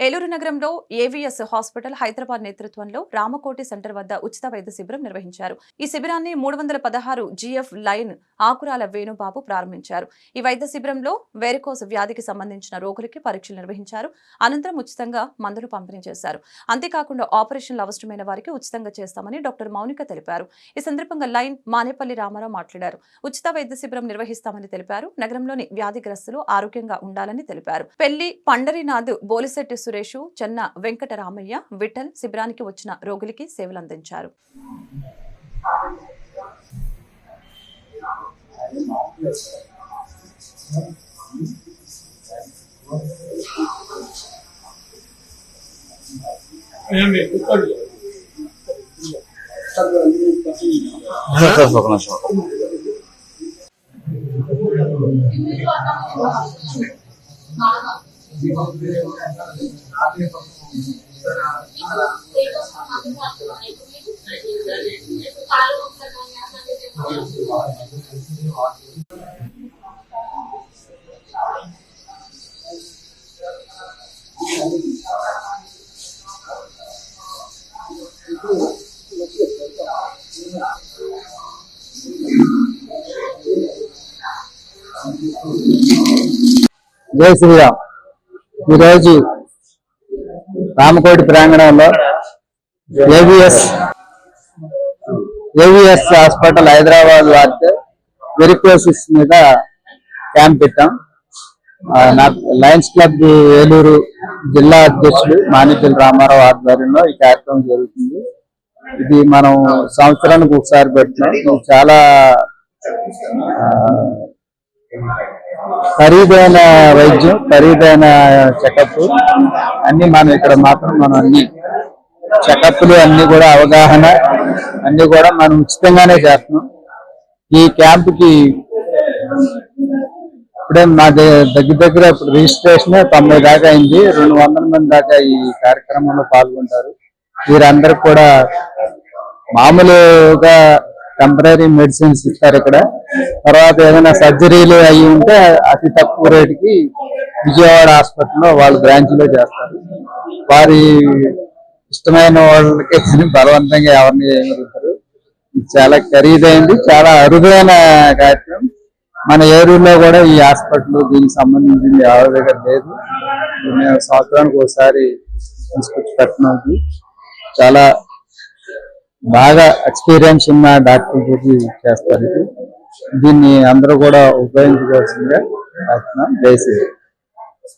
ఏలూరు నగరంలో AVS hospital Hyderabad నేతృత్వంలో Ramakoti centre వద్ద ఉచిత వైద్య శిబిరం నిర్వహించారు. ఈ శిబిరాన్ని 316 జీఎఫ్ లైన్ ఆకురాల వేణుబాబు ప్రారంభించారు. ఈ వైద్య శిబిరంలో వేరికోస్ వ్యాధికి సంబంధించిన రోగులకి పరీక్షలు నిర్వహించారు. అనంతరం ఉచితంగా మందులు పంపిణీ చేశారు. అంతేకాకుండా ఆపరేషన్లు అవసరమైన వారికి ఉచితంగా చేస్తామని డాక్టర్ మౌనిక తెలిపారు. ఈ సందర్భంగా లైన్ మానేపల్లి రామారావు మాట్లాడారు. ఉచిత వైద్య శిబిరం నిర్వహిస్తామని తెలిపారు. నగరంలోని వ్యాధిగ్రస్తులు ఆరోగ్యంగా ఉండాలని తెలిపారు. పెళ్లి పండరీనాథ్ బోలిశెట్టి సురేషు, చెన్న వెంకటరామయ్య, విఠల్ శిబిరానికి వచ్చిన రోగులకి సేవలు అందించారు. జై శ్రీరామ్. ఈరోజు రామకోటి ప్రాంగణంలో ఏవిఎస్ హాస్పిటల్ హైదరాబాద్ వారితో వెరికోసిస్ మీద క్యాంప్ పెట్టాం. లయన్స్ క్లబ్ ఏలూరు జిల్లా అధ్యక్షుడు మానేపల్లి రామారావు ఆధ్వర్యంలో ఈ కార్యక్రమం జరుగుతుంది. ఇది మనం సంవత్సరానికి ఒకసారి పెట్టినాం. ఇది చాలా ఖరీదైన వైద్యం, ఖరీదైన చెకప్ అన్ని మనం ఇక్కడ మాత్రం మనం అన్ని చెకప్లు అన్ని కూడా అవగాహన అన్ని కూడా మనం ఉచితంగానే చేస్తున్నాం. ఈ క్యాంపుకి ఇప్పుడే మా దగ్గర ఇప్పుడు రిజిస్ట్రేషన్ 90 దాకా అయింది. 200 మంది దాకా ఈ కార్యక్రమంలో పాల్గొంటారు. వీరందరికి కూడా మామూలుగా టెంపరీ మెడిసిన్స్ ఇస్తారు. ఇక్కడ తర్వాత ఏదైనా సర్జరీలు అయ్యి ఉంటే అతి తక్కువ రేటుకి విజయవాడ హాస్పిటల్లో వాళ్ళు బ్రాంచ్ లో చేస్తారు. వారి ఇష్టమైన వాళ్ళకి బలవంతంగా ఎవరిని ఏమవుతారు. చాలా ఖరీదైంది, చాలా అరుదైన కార్యక్రమం. మన ఏరియాలో కూడా ఈ హాస్పిటల్ దీనికి సంబంధించింది ఎవరి దగ్గర లేదు. మేము సంవత్సరానికి ఒకసారి తీసుకొచ్చి పెట్టినాం. చాలా బాగా ఎక్స్పీరియన్స్ ఉన్న డాక్టర్ తోటి చేస్తారు. దీన్ని అందరూ కూడా ఉపయోగించుకోవాల్సిందిగా చేస్తున్నాం. జై శ్రీరామ్.